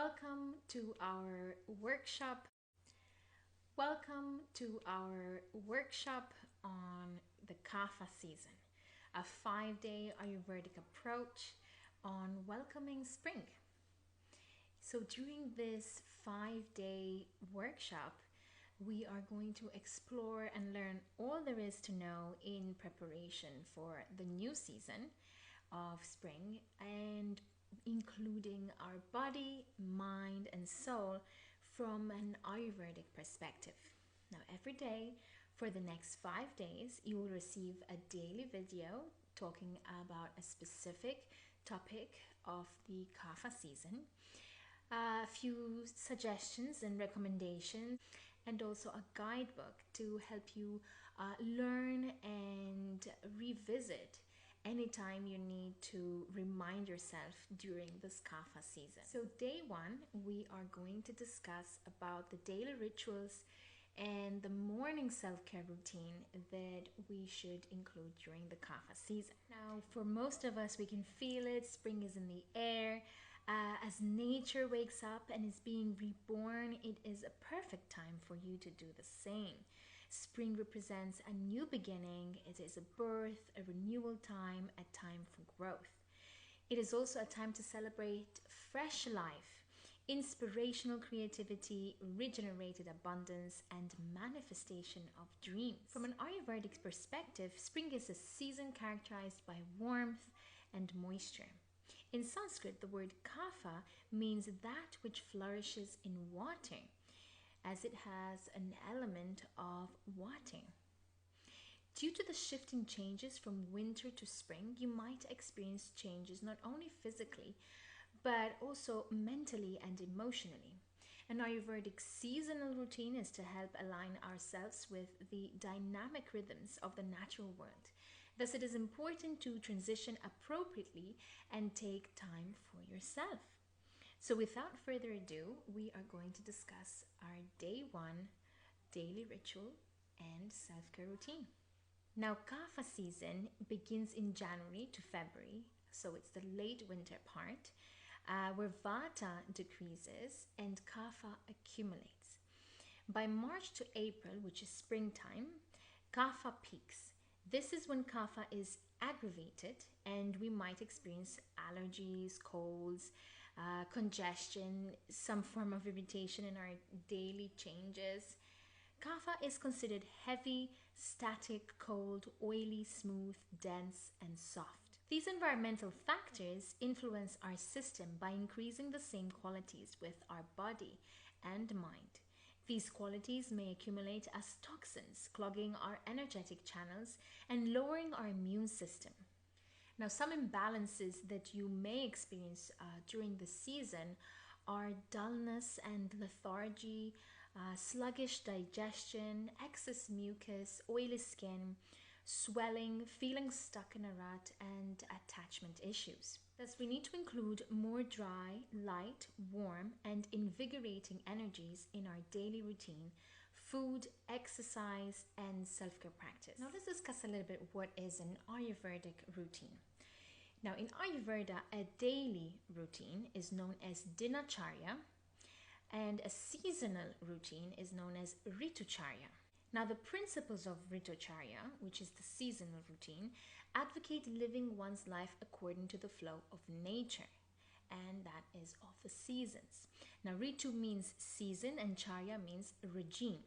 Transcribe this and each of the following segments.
Welcome to our workshop. Welcome to our workshop on the Kapha season, a 5-day Ayurvedic approach on welcoming spring. So during this 5-day workshop, we are going to explore and learn all there is to know in preparation for the new season of spring, and including our body, mind, and soul from an Ayurvedic perspective. Now, every day for the next 5 days, you will receive a daily video talking about a specific topic of the Kapha season, a few suggestions and recommendations, and also a guidebook to help you learn and revisit anytime you need to remind yourself during this Kapha season. So day one, we are going to discuss about the daily rituals and the morning self-care routine that we should include during the Kapha season. Now, for most of us, we can feel it. Spring is in the air. As nature wakes up and is being reborn, it is a perfect time for you to do the same. Spring represents a new beginning. It is a birth, a renewal time, a time for growth. It is also a time to celebrate fresh life, inspirational creativity, regenerated abundance, and manifestation of dreams. From an Ayurvedic perspective, spring is a season characterized by warmth and moisture. In Sanskrit, the word kapha means that which flourishes in water, as it has an element of water. Due to the shifting changes from winter to spring, you might experience changes not only physically, but also mentally and emotionally. An Ayurvedic seasonal routine is to help align ourselves with the dynamic rhythms of the natural world. Thus, it is important to transition appropriately and take time for yourself. So without further ado, we are going to discuss our day one daily ritual and self-care routine. Now, Kapha season begins in January to February, so it's the late winter part, where Vata decreases and Kapha accumulates. By March to April, which is springtime, Kapha peaks. This is when Kapha is aggravated and we might experience allergies, colds, congestion, some form of irritation in our daily changes. Kapha is considered heavy, static, cold, oily, smooth, dense, and soft. These environmental factors influence our system by increasing the same qualities with our body and mind. These qualities may accumulate as toxins, clogging our energetic channels and lowering our immune system. Now, some imbalances that you may experience during the season are dullness and lethargy, sluggish digestion, excess mucus, oily skin, swelling, feeling stuck in a rut, and attachment issues. Thus, we need to include more dry, light, warm, and invigorating energies in our daily routine, food, exercise, and self-care practice. Now, let's discuss a little bit what is an Ayurvedic routine. Now, in Ayurveda, a daily routine is known as dinacharya, and a seasonal routine is known as ritucharya. Now, the principles of ritucharya, which is the seasonal routine, advocate living one's life according to the flow of nature, and that is of the seasons. Now, ritu means season and charya means regime.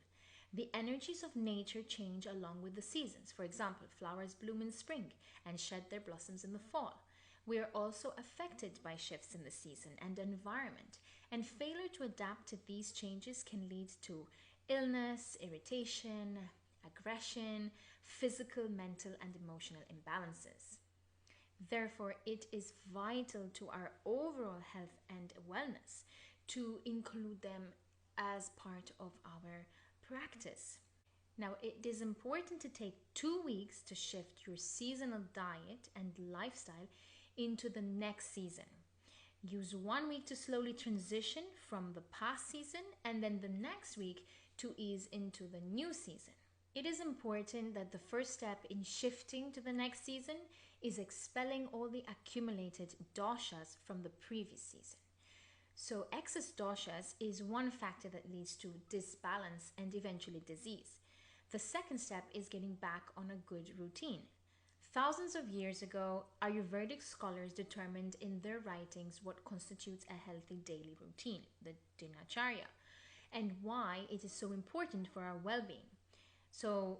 The energies of nature change along with the seasons. For example, flowers bloom in spring and shed their blossoms in the fall. We are also affected by shifts in the season and environment, and failure to adapt to these changes can lead to illness, irritation, aggression, physical, mental, and emotional imbalances. Therefore, it is vital to our overall health and wellness to include them as part of our practice. Now, it is important to take 2 weeks to shift your seasonal diet and lifestyle into the next season. Use 1 week to slowly transition from the past season, and then the next week to ease into the new season. It is important that the first step in shifting to the next season is expelling all the accumulated doshas from the previous season. So, excess doshas is one factor that leads to disbalance and eventually disease. The second step is getting back on a good routine. Thousands of years ago, Ayurvedic scholars determined in their writings what constitutes a healthy daily routine, the dinacharya, and why it is so important for our well being. So,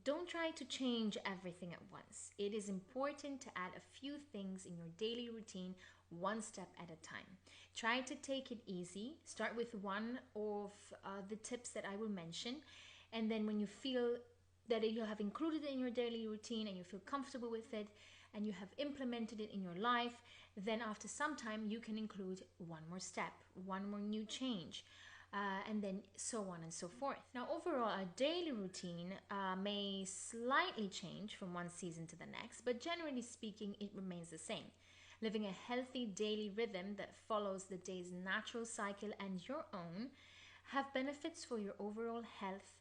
don't try to change everything at once. It is important to add a few things in your daily routine one step at a time. Try to take it easy. Start with one of the tips that I will mention. And then, when you feel that you have included it in your daily routine and you feel comfortable with it and you have implemented it in your life, then after some time, you can include one more step, one more new change and then so on and so forth. Now, overall, our daily routine may slightly change from one season to the next, but generally speaking, it remains the same. Living a healthy daily rhythm that follows the day's natural cycle and your own have benefits for your overall health,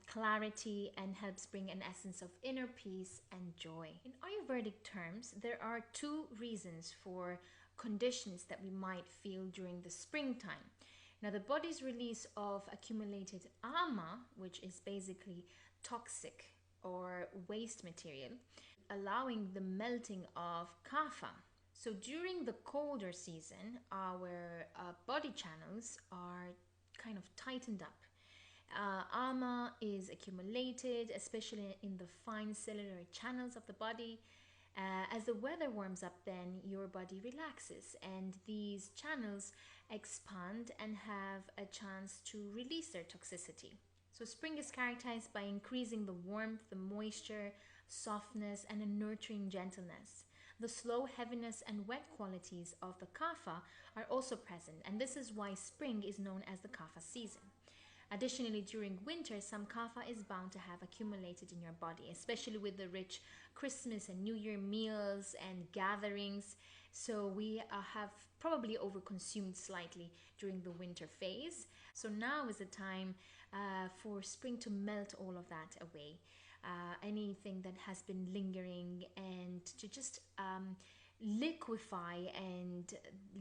clarity, and helps bring an essence of inner peace and joy. In Ayurvedic terms, there are two reasons for conditions that we might feel during the springtime. Now, the body's release of accumulated ama, which is basically toxic or waste material, allowing the melting of kapha. So, during the colder season, our body channels are kind of tightened up. Ama is accumulated, especially in the fine cellular channels of the body. As the weather warms up, then your body relaxes, and these channels expand and have a chance to release their toxicity. So, spring is characterized by increasing the warmth, the moisture, softness, and a nurturing gentleness. The slow heaviness and wet qualities of the kapha are also present, and this is why spring is known as the kapha season. Additionally, during winter, some kapha is bound to have accumulated in your body, especially with the rich Christmas and New Year meals and gatherings. So we have probably overconsumed slightly during the winter phase. So now is the time for spring to melt all of that away. Anything that has been lingering, and to just liquefy and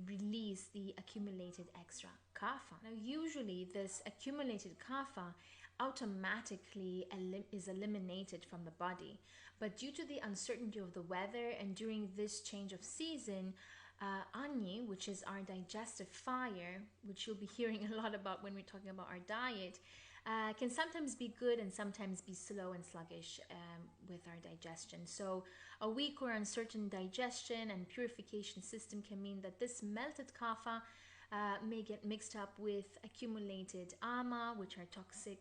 release the accumulated extra kapha. Now, usually this accumulated kapha automatically is eliminated from the body, but due to the uncertainty of the weather and during this change of season, Agni, which is our digestive fire, which you'll be hearing a lot about when we're talking about our diet, can sometimes be good and sometimes be slow and sluggish with our digestion. So, a weak or uncertain digestion and purification system can mean that this melted kapha may get mixed up with accumulated ama, which are toxic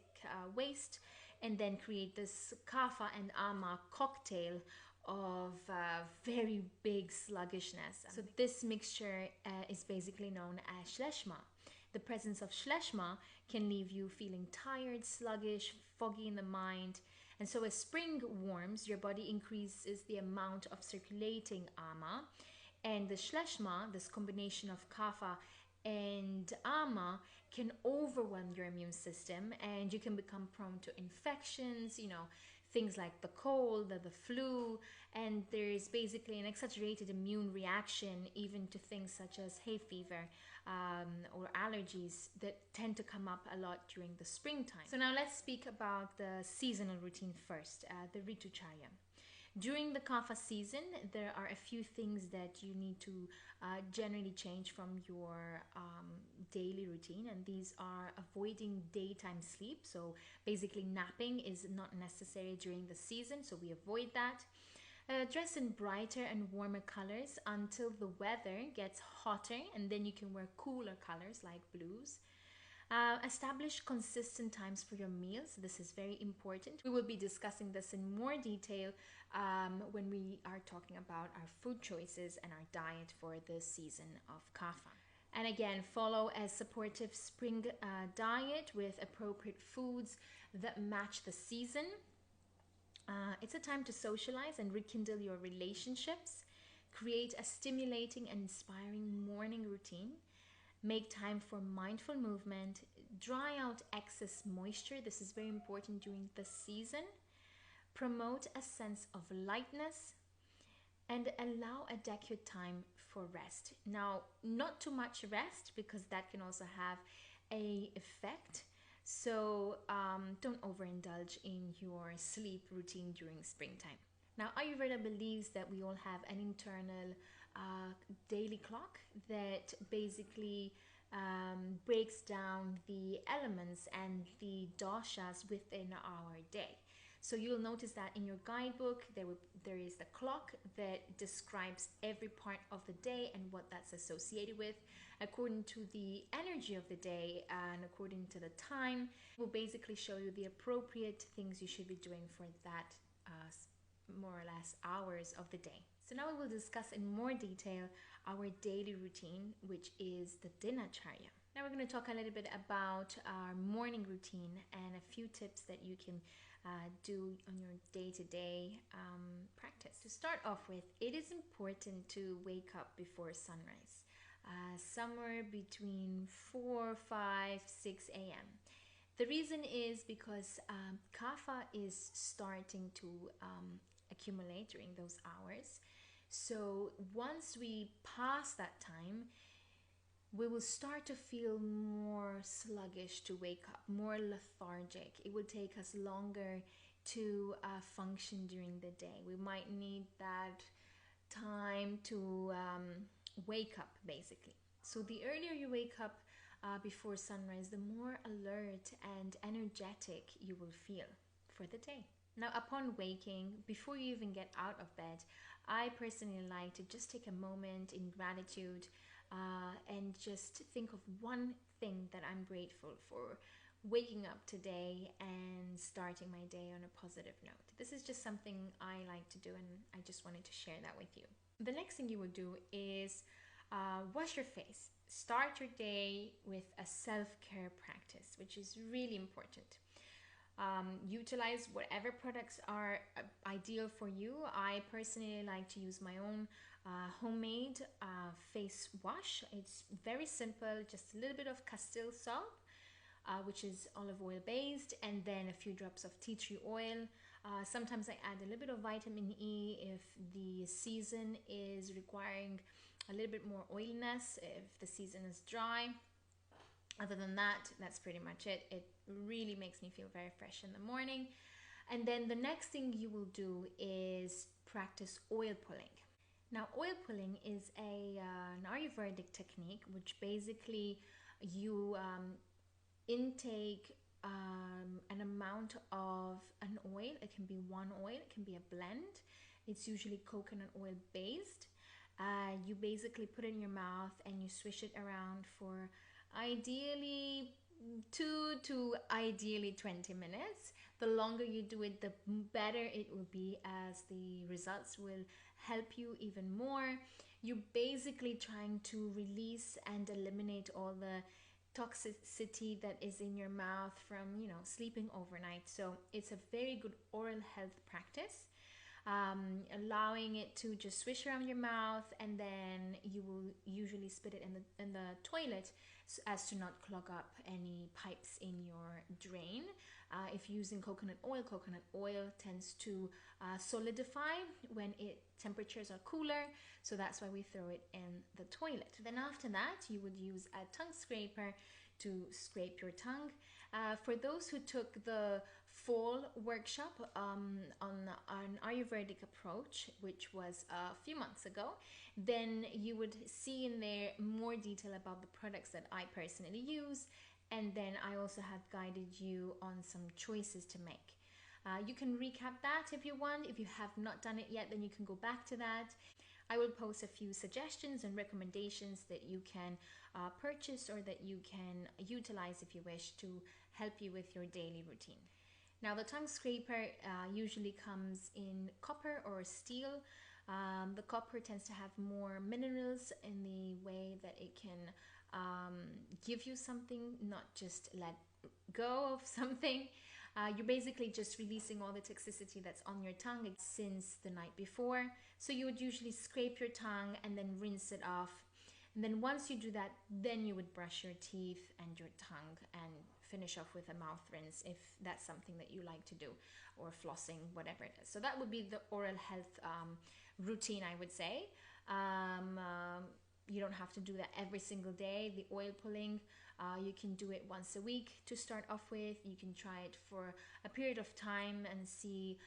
waste, and then create this kapha and ama cocktail of very big sluggishness. So, this mixture is basically known as shleshma. The presence of shleshma can leave you feeling tired, sluggish, foggy in the mind. And so, as spring warms, your body increases the amount of circulating ama, and the shleshma, this combination of kapha and ama, can overwhelm your immune system, and you can become prone to infections, things like the cold, the flu, and there's basically an exaggerated immune reaction even to things such as hay fever or allergies that tend to come up a lot during the springtime. So now let's speak about the seasonal routine first, the Ritucharya. During the Kapha season, there are a few things that you need to generally change from your daily routine, and these are avoiding daytime sleep. So basically, napping is not necessary during the season, so we avoid that. Dress in brighter and warmer colors until the weather gets hotter, and then you can wear cooler colors like blues. Establish consistent times for your meals. This is very important. We will be discussing this in more detail when we are talking about our food choices and our diet for the season of Kapha. And again, follow a supportive spring diet with appropriate foods that match the season. It's a time to socialize and rekindle your relationships. Create a stimulating and inspiring morning routine. Make time for mindful movement. Dry out excess moisture. This is very important during the season. Promote a sense of lightness and allow adequate time for rest. Now, not too much rest because that can also have a effect. So don't overindulge in your sleep routine during springtime. Now, Ayurveda believes that we all have an internal daily clock that basically breaks down the elements and the doshas within our day. So you'll notice that in your guidebook, there is the clock that describes every part of the day and what that's associated with. According to the energy of the day and according to the time, it will basically show you the appropriate things you should be doing for that more or less hours of the day. So now we will discuss in more detail our daily routine, which is the dinacharya. Now we're going to talk a little bit about our morning routine and a few tips that you can do on your day-to-day practice. To start off with, it is important to wake up before sunrise, somewhere between 4, 5, 6 a.m. The reason is because kapha is starting to accumulate during those hours. So once we pass that time, we will start to feel more sluggish to wake up, more lethargic. It will take us longer to function during the day. We might need that time to wake up, basically. So the earlier you wake up before sunrise, the more alert and energetic you will feel for the day. Now, upon waking, before you even get out of bed, I personally like to just take a moment in gratitude and just think of one thing that I'm grateful for waking up today and starting my day on a positive note. This is just something I like to do, and I just wanted to share that with you. The next thing you will do is wash your face. Start your day with a self-care practice, which is really important. Utilize whatever products are ideal for you. I personally like to use my own homemade face wash. It's very simple, just a little bit of castile salt, which is olive oil based, and then a few drops of tea tree oil. Sometimes I add a little bit of vitamin E if the season is requiring a little bit more oiliness, if the season is dry. Other than that, that's pretty much it. It really makes me feel very fresh in the morning. And then the next thing you will do is practice oil pulling. Now, oil pulling is an Ayurvedic technique which basically you intake an amount of an oil. It can be one oil, it can be a blend. It's usually coconut oil based. You basically put it in your mouth and you swish it around for ideally 2 to ideally 20 minutes. The longer you do it, the better it will be, as the results will help you even more. You're basically trying to release and eliminate all the toxicity that is in your mouth from sleeping overnight. So it's a very good oral health practice. Allowing it to just swish around your mouth, and then you will usually spit it in the toilet so as to not clog up any pipes in your drain. If you're using coconut oil tends to solidify when temperatures are cooler, so that's why we throw it in the toilet. Then after that, you would use a tongue scraper to scrape your tongue. For those who took the fall workshop on an Ayurvedic approach, which was a few months ago, then you would see in there more detail about the products that I personally use, and then I also have guided you on some choices to make. You can recap that if you want. If you have not done it yet, then you can go back to that. I will post a few suggestions and recommendations that you can purchase or that you can utilize if you wish to help you with your daily routine. Now, the tongue scraper usually comes in copper or steel. The copper tends to have more minerals in the way that it can give you something, not just let go of something. You're basically just releasing all the toxicity that's on your tongue since the night before. So you would usually scrape your tongue and then rinse it off. And then once you do that, then you would brush your teeth and your tongue and finish off with a mouth rinse if that's something that you like to do, or flossing, whatever it is. So that would be the oral health routine, I would say. Um, um, you don't have to do that every single day. The oil pulling, you can do it once a week to start off with. You can try it for a period of time and see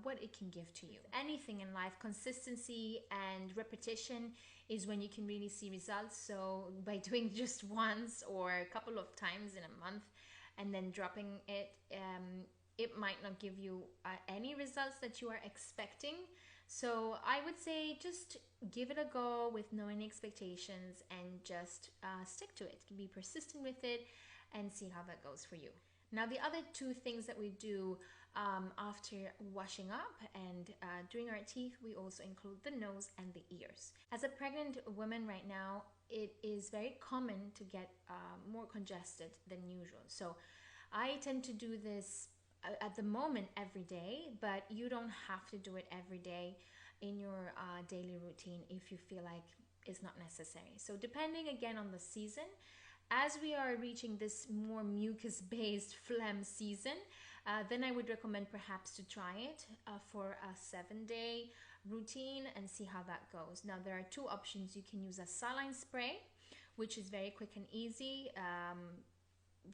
what it can give to you. Anything in life, consistency and repetition is when you can really see results. So by doing just once or a couple of times in a month and then dropping it, it might not give you any results that you are expecting. So I would say just give it a go with no any expectations and just stick to it. Be persistent with it and see how that goes for you. Now, the other two things that we do after washing up and doing our teeth, we also include the nose and the ears. As a pregnant woman right now, it is very common to get more congested than usual. So I tend to do this at the moment every day, but you don't have to do it every day in your daily routine if you feel like it's not necessary. So depending again on the season, as we are reaching this more mucus based phlegm season, then I would recommend perhaps to try it for a 7-day routine and see how that goes. Now there are two options. You can use a saline spray, which is very quick and easy.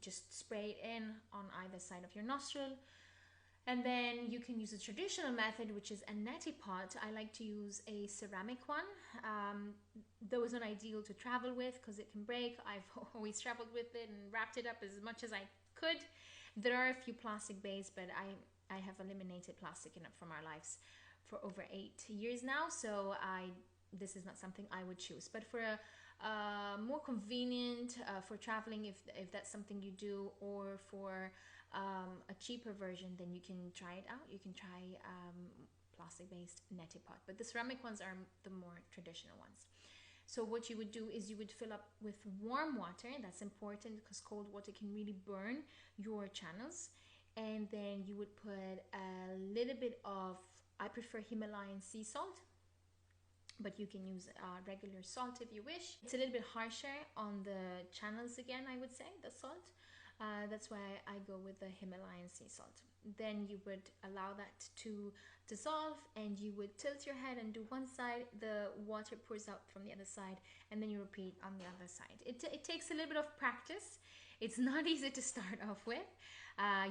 Just spray it in on either side of your nostril. And then you can use a traditional method, which is a neti pot. I like to use a ceramic one. Those are ideal to travel with because it can break. I've always traveled with it and wrapped it up as much as I could. There are a few plastic based, but I have eliminated plastic from our lives for over 8 years now. So this is not something I would choose. But for a more convenient for traveling, if that's something you do, or for a cheaper version, then you can try it out. You can try plastic-based neti pot, but the ceramic ones are the more traditional ones. So what you would do is you would fill up with warm water. That's important because cold water can really burn your channels. And then you would put a little bit of, I prefer Himalayan sea salt, but you can use regular salt if you wish. It's a little bit harsher on the channels again, I would say, the salt. That's why I go with the Himalayan sea salt. Then you would allow that to dissolve and you would tilt your head and do one side, the water pours out from the other side, and then you repeat on the other side. It takes a little bit of practice. It's not easy to start off with.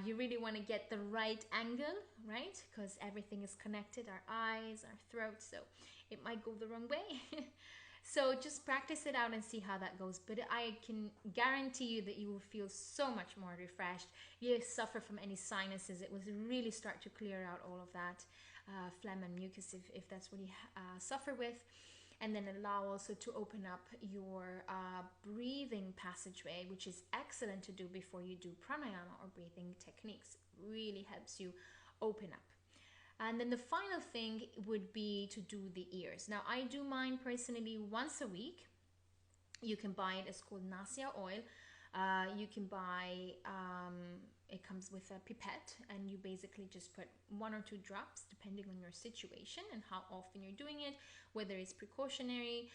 You really want to get the right angle, right? Because everything is connected, our eyes, our throat, so it might go the wrong way. So just practice it out and see how that goes. But I can guarantee you that you will feel so much more refreshed. You suffer from any sinuses, it will really start to clear out all of that phlegm and mucus if that's what you suffer with. And then allow also to open up your breathing passageway, which is excellent to do before you do pranayama or breathing techniques. Really helps you open up. And then the final thing would be to do the ears. Now I do mine personally once a week. You can buy it, it's called Nasia oil. You can buy, it comes with a pipette, and you basically just put 1 or 2 drops depending on your situation and how often you're doing it, whether it's precautionary,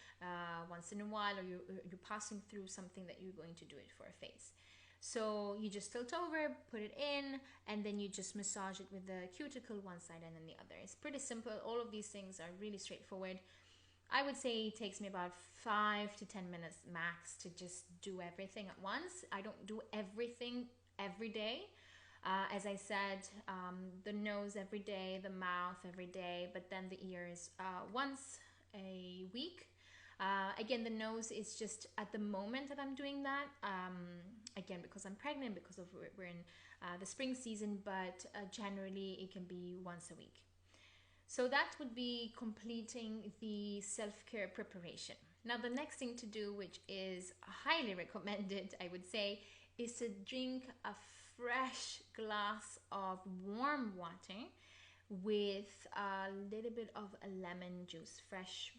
once in a while, or you're passing through something that you're going to do it for a phase. So you just tilt over, put it in, and then you just massage it with the cuticle one side and then the other. It's pretty simple. All of these things are really straightforward. I would say it takes me about 5 to 10 minutes max to just do everything at once. I don't do everything every day. As I said, the nose every day, the mouth every day, but then the ears once a week. Again, the nose is just at the moment that I'm doing that. Again, because I'm pregnant, because of we're in the spring season, but generally it can be once a week. So that would be completing the self-care preparation. Now the next thing to do, which is highly recommended, I would say, is to drink a fresh glass of warm water with a little bit of a lemon juice, fresh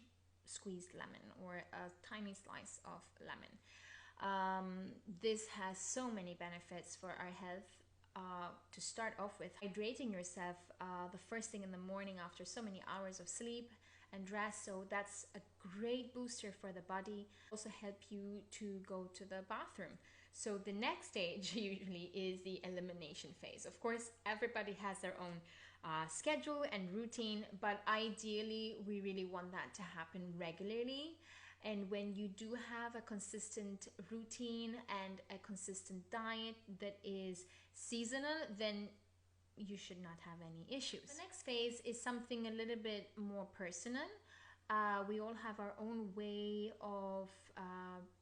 squeezed lemon, or a tiny slice of lemon. This has so many benefits for our health. To start off with, hydrating yourself the first thing in the morning after so many hours of sleep and rest, so that's a great booster for the body. Also help you to go to the bathroom. So the next stage usually is the elimination phase. Of course, everybody has their own schedule and routine, but ideally, we really want that to happen regularly. And when you do have a consistent routine and a consistent diet that is seasonal, then you should not have any issues. The next phase is something a little bit more personal. We all have our own way of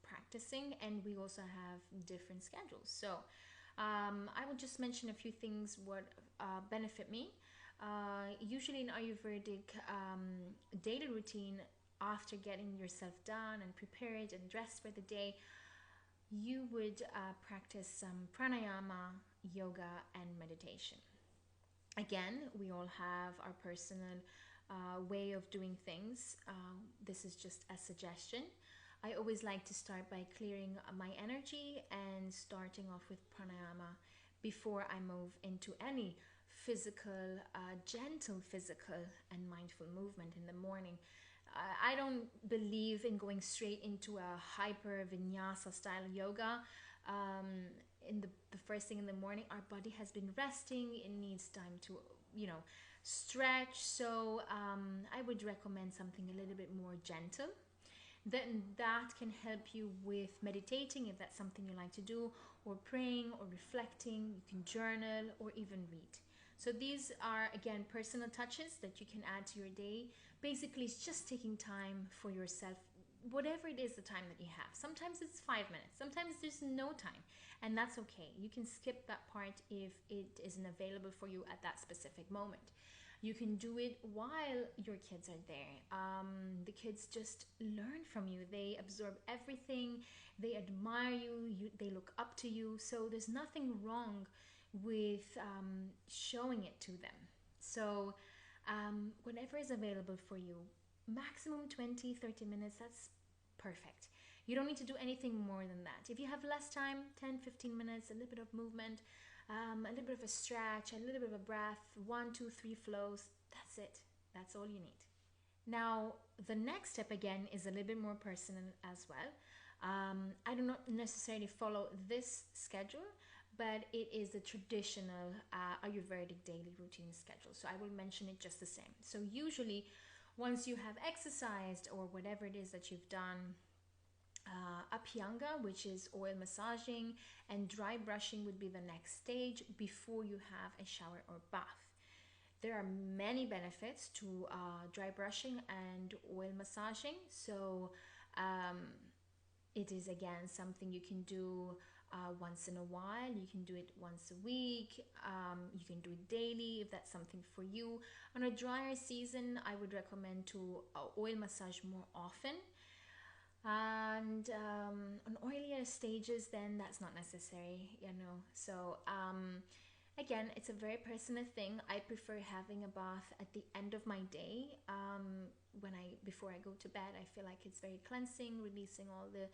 practicing, and we also have different schedules. So I will just mention a few things what benefit me. Usually in Ayurvedic daily routine, after getting yourself done and prepared and dressed for the day, you would practice some pranayama, yoga, and meditation. Again, we all have our personal way of doing things. This is just a suggestion. I always like to start by clearing my energy and starting off with pranayama before I move into any physical, gentle physical and mindful movement in the morning. I don't believe in going straight into a hyper vinyasa style yoga. In the first thing in the morning, our body has been resting, it needs time to, you know, stretch. So I would recommend something a little bit more gentle. Then that can help you with meditating if that's something you like to do, or praying or reflecting. You can journal or even read. So these are again personal touches that you can add to your day. Basically, it's just taking time for yourself, whatever it is the time that you have. Sometimes it's 5 minutes, sometimes there's no time, and that's okay. You can skip that part if it isn't available for you at that specific moment. You can do it while your kids are there. The kids just learn from you, they absorb everything, they admire you, they look up to you. So there's nothing wrong with showing it to them. So whatever is available for you, maximum 20-30 minutes, that's perfect. You don't need to do anything more than that. If you have less time, 10-15 minutes, a little bit of movement, a little bit of a stretch, a little bit of a breath, 1, 2, 3 flows, that's it. That's all you need. Now, the next step again is a little bit more personal as well. I do not necessarily follow this schedule, but it is the traditional Ayurvedic daily routine schedule. So I will mention it just the same. So usually, once you have exercised or whatever it is that you've done, Abhyanga, which is oil massaging, and dry brushing would be the next stage before you have a shower or bath. There are many benefits to dry brushing and oil massaging. So it is again something you can do once in a while. You can do it once a week. You can do it daily if that's something for you. On a drier season, I would recommend to oil massage more often. And on oilier stages, then that's not necessary, you know. So again, it's a very personal thing. I prefer having a bath at the end of my day. Before I go to bed, I feel like it's very cleansing, releasing all the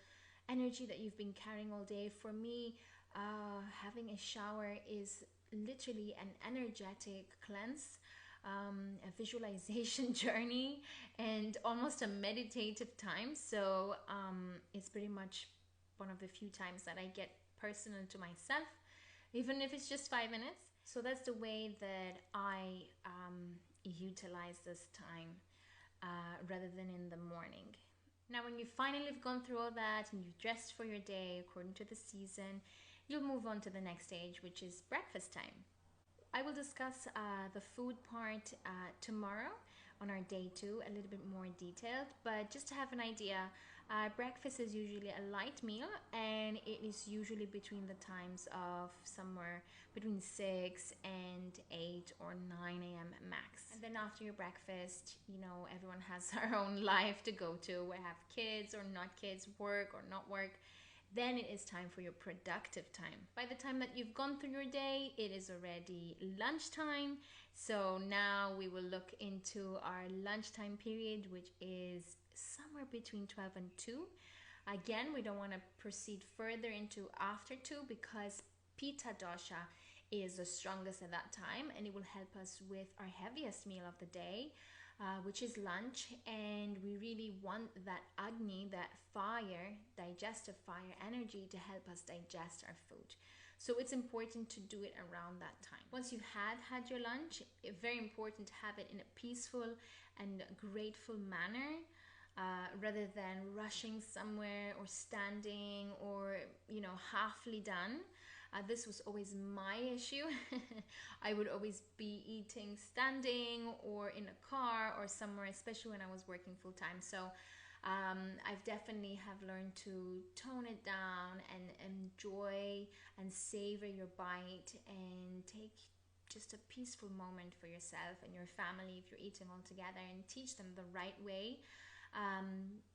energy that you've been carrying all day. For me, having a shower is literally an energetic cleanse, a visualization journey, and almost a meditative time. So it's pretty much one of the few times that I get personal to myself, even if it's just 5 minutes. So that's the way that I utilize this time rather than in the morning. Now, when you finally have gone through all that and you've dressed for your day according to the season, you'll move on to the next stage, which is breakfast time. I will discuss the food part tomorrow on our day 2, a little bit more detailed. But just to have an idea, breakfast is usually a light meal, and it is usually between the times of somewhere between 6 and 8 or 9 a.m. max. And then after your breakfast, you know, everyone has our own life to go to. We have kids or not kids, work or not work. Then it is time for your productive time. By the time that you've gone through your day, it is already lunchtime. So now we will look into our lunchtime period, which is somewhere between 12 and 2. Again, we don't want to proceed further into after 2 because Pitta dosha is the strongest at that time, and it will help us with our heaviest meal of the day, which is lunch. And we really want that Agni, that fire, digestive fire energy, to help us digest our food. So it's important to do it around that time. Once you had your lunch, it's very important to have it in a peaceful and grateful manner, rather than rushing somewhere or standing or halfly done. This was always my issue. I would always be eating standing or in a car or somewhere, especially when I was working full time. So I've definitely have learned to tone it down and enjoy and savor your bite and take just a peaceful moment for yourself and your family if you're eating all together, and teach them the right way.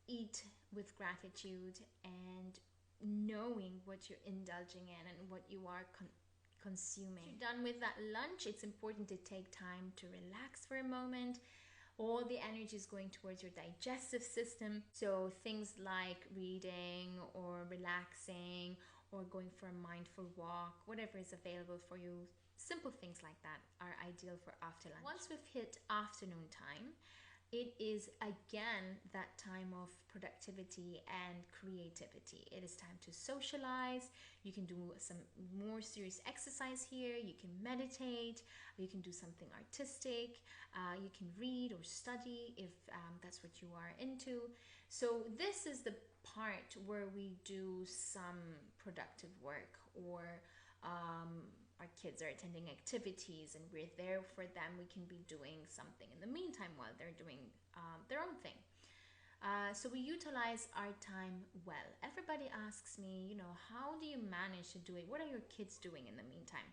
Eat with gratitude and knowing what you're indulging in and what you are consuming. If you're done with that lunch, it's important to take time to relax for a moment. All the energy is going towards your digestive system. So things like reading or relaxing or going for a mindful walk, whatever is available for you, simple things like that are ideal for after lunch. Once we've hit afternoon time, it is again that time of productivity and creativity. It is time to socialize. You can do some more serious exercise here. You can meditate. You can do something artistic. You can read or study if that's what you are into. So this is the part where we do some productive work, or our kids are attending activities and we're there for them. We can be doing something in the meantime while they're doing their own thing. So we utilize our time well. Everybody asks me, how do you manage to do it? What are your kids doing in the meantime?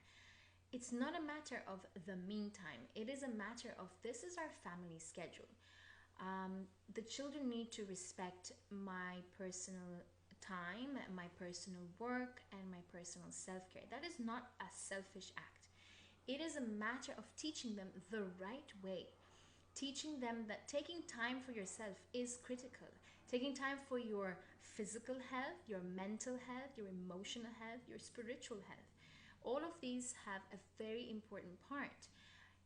It's not a matter of the meantime. It is a matter of, this is our family schedule. The children need to respect my personal time, my personal work, and my personal self-care. That is not a selfish act. It is a matter of teaching them the right way. Teaching them that taking time for yourself is critical. Taking time for your physical health, your mental health, your emotional health, your spiritual health. All of these have a very important part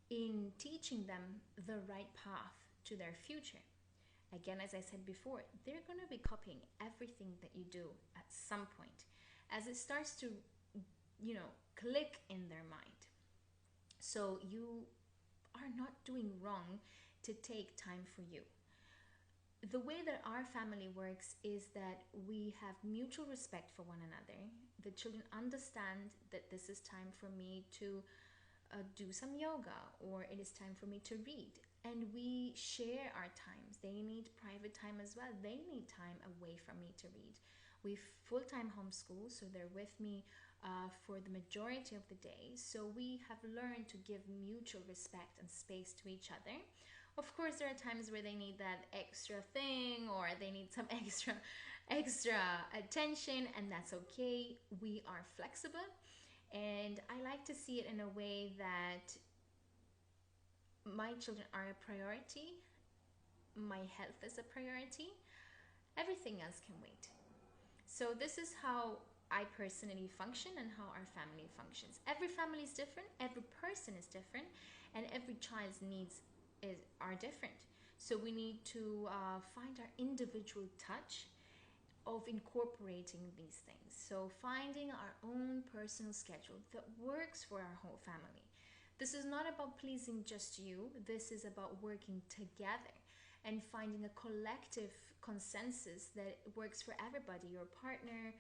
in teaching them the right path to their future. Again, as I said before, they're going to be copying everything that you do at some point as it starts to, click in their mind. So you are not doing wrong to take time for you. The way that our family works is that we have mutual respect for one another. The children understand that this is time for me to do some yoga, or it is time for me to read. And we share our times. They need private time as well. They need time away from me to read. We full-time homeschool, so they're with me for the majority of the day. So we have learned to give mutual respect and space to each other. Of course, there are times where they need that extra thing, or they need some extra attention, and that's okay. We are flexible, and I like to see it in a way that my children are a priority, my health is a priority, everything else can wait. So this is how I personally function and how our family functions. Every family is different, every person is different, and every child's needs are different. So we need to find our individual touch of incorporating these things. So finding our own personal schedule that works for our whole family. This is not about pleasing just you. This is about working together and finding a collective consensus that works for everybody, your partner,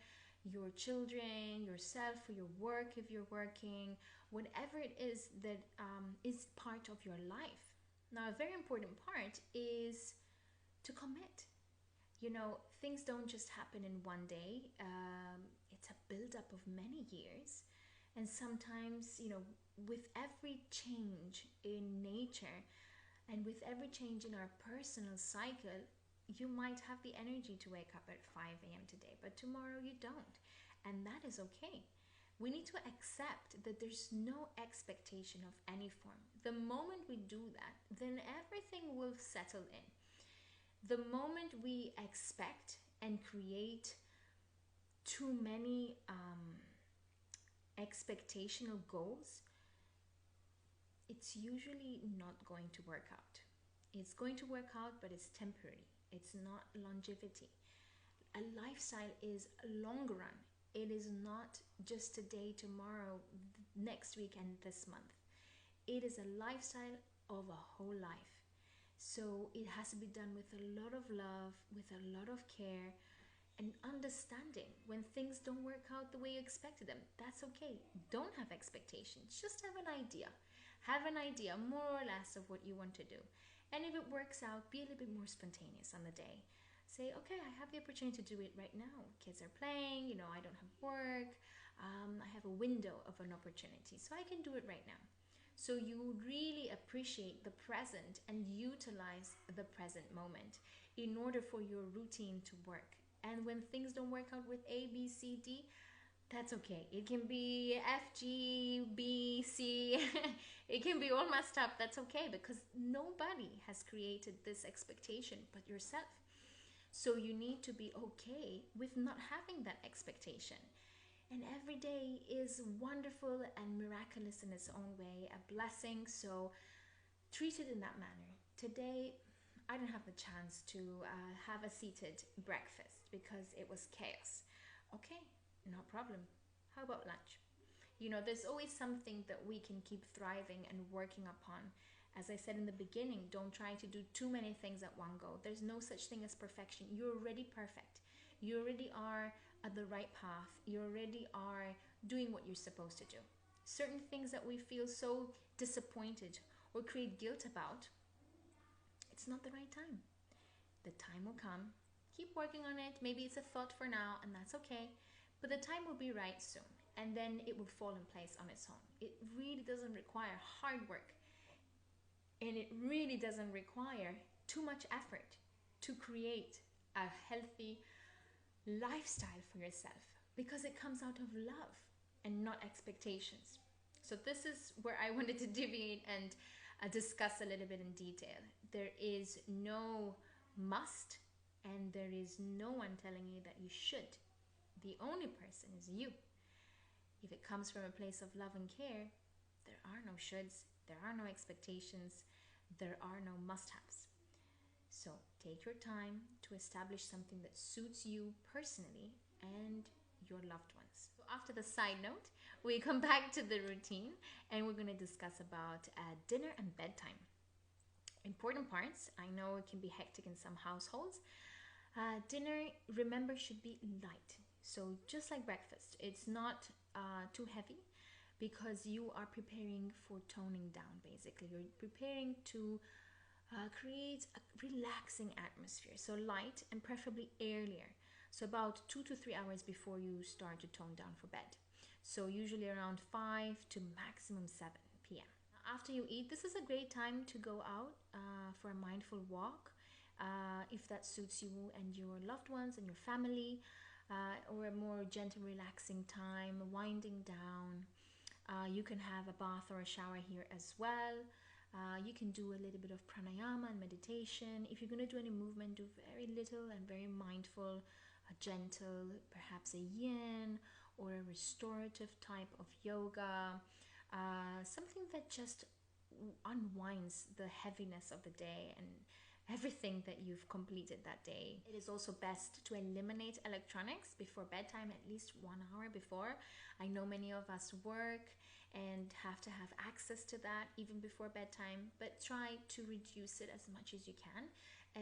your children, yourself, for your work if you're working, whatever it is that is part of your life. Now, a very important part is to commit. Things don't just happen in one day. It's a build-up of many years. And sometimes, with every change in nature and with every change in our personal cycle, you might have the energy to wake up at 5 a.m. today, but tomorrow you don't. And that is okay. We need to accept that there's no expectation of any form. The moment we do that, then everything will settle in. The moment we expect and create too many expectational goals, it's usually not going to work out. It's going to work out, but it's temporary. It's not longevity. A lifestyle is long run. It is not just today, tomorrow, next week, and this month. It is a lifestyle of a whole life. So it has to be done with a lot of love, with a lot of care, and understanding when things don't work out the way you expected them. That's okay. Don't have expectations. Just have an idea. Have an idea, more or less, of what you want to do. And if it works out, be a little bit more spontaneous on the day. Say, okay, I have the opportunity to do it right now. Kids are playing, I don't have work. I have a window of an opportunity, so I can do it right now. So you really appreciate the present and utilize the present moment in order for your routine to work. And when things don't work out with A, B, C, D, that's okay. It can be F, G, B, C. It can be all messed up. That's okay, because nobody has created this expectation but yourself. So you need to be okay with not having that expectation. And every day is wonderful and miraculous in its own way, a blessing. So treat it in that manner. Today, I didn't have the chance to have a seated breakfast because it was chaos. Okay, no problem. How about lunch? There's always something that we can keep thriving and working upon. As I said in the beginning, don't try to do too many things at one go. There's no such thing as perfection. You're already perfect. You already are at the right path. You already are doing what you're supposed to do. Certain things that we feel so disappointed or create guilt about, it's not the right time. The time will come. Keep working on it. Maybe it's a thought for now, and that's okay. But the time will be right soon, and then it will fall in place on its own. It really doesn't require hard work, and it really doesn't require too much effort to create a healthy lifestyle for yourself, because it comes out of love and not expectations. So this is where I wanted to deviate and discuss a little bit in detail. There is no must, and there is no one telling you that you should. The only person is you. If it comes from a place of love and care, there are no shoulds, there are no expectations, there are no must-haves. So take your time to establish something that suits you personally and your loved ones. So after the side note, we come back to the routine, and we're going to discuss about dinner and bedtime. Important parts. I know it can be hectic in some households. Dinner, remember, should be light. So just like breakfast, it's not too heavy, because you are preparing for toning down. Basically, you're preparing to create a relaxing atmosphere. So light, and preferably earlier. So about 2 to 3 hours before you start to tone down for bed. So usually around 5 to maximum 7 p.m. After you eat, this is a great time to go out for a mindful walk, if that suits you and your loved ones and your family, or a more gentle, relaxing time, winding down. You can have a bath or a shower here as well. You can do a little bit of pranayama and meditation. If you're going to do any movement, do very little and very mindful, a gentle, perhaps a yin or a restorative type of yoga, something that just unwinds the heaviness of the day and everything that you've completed that day. It is also best to eliminate electronics before bedtime, at least 1 hour before. I know many of us work and have to have access to that even before bedtime, but try to reduce it as much as you can,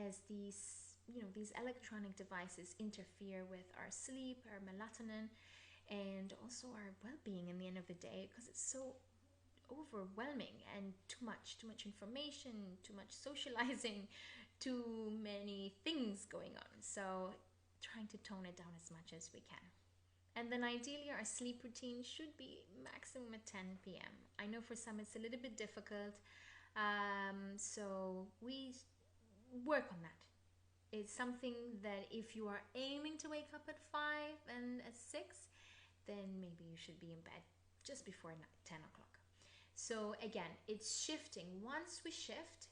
as these electronic devices interfere with our sleep, our melatonin, and also our well-being in the end of the day, because it's so overwhelming and too much information, too much socializing, too many things going on. So trying to tone it down as much as we can. And then ideally our sleep routine should be maximum at 10 p.m. I know for some it's a little bit difficult, so we work on that. It's something that if you are aiming to wake up at 5 and at 6, then maybe you should be in bed just before 10 o'clock. So again, it's shifting. Once we shift,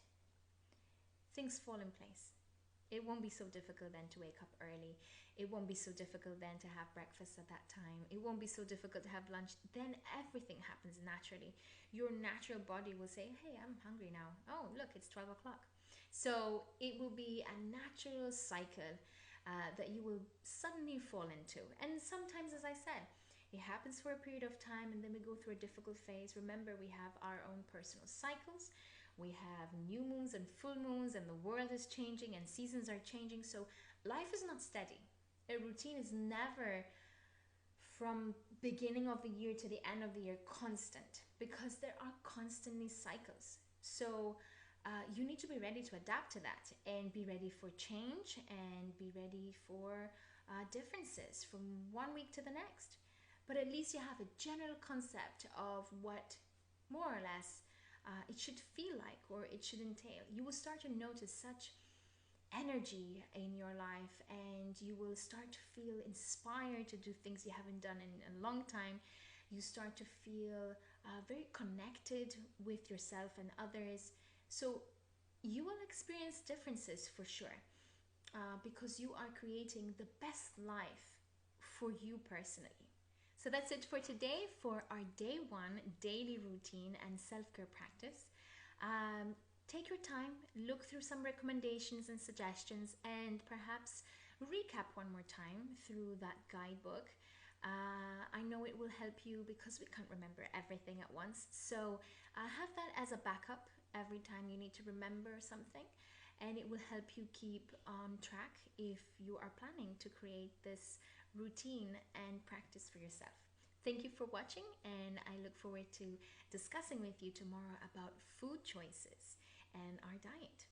things fall in place. It won't be so difficult then to wake up early. It won't be so difficult then to have breakfast at that time. It won't be so difficult to have lunch. Then everything happens naturally. Your natural body will say, hey, I'm hungry now. Oh, look, it's 12 o'clock. So it will be a natural cycle that you will suddenly fall into. And sometimes, as I said, it happens for a period of time and then we go through a difficult phase. Remember, we have our own personal cycles. We have new moons and full moons, and the world is changing and seasons are changing. So life is not steady. A routine is never from beginning of the year to the end of the year constant, because there are constantly cycles. So you need to be ready to adapt to that and be ready for change and be ready for differences from one week to the next. But at least you have a general concept of what more or less it should feel like or it should entail. You will start to notice such energy in your life, and you will start to feel inspired to do things you haven't done in a long time. You start to feel very connected with yourself and others. So you will experience differences for sure, because you are creating the best life for you personally. So that's it for today for our day one daily routine and self care practice. Um, Take your time, look through some recommendations and suggestions, and perhaps recap one more time through that guidebook. I know it will help you because we can't remember everything at once. So have that as a backup every time you need to remember something, and it will help you keep on track if you are planning to create this routine and practice for yourself. Thank you for watching, and I look forward to discussing with you tomorrow about food choices and our diet.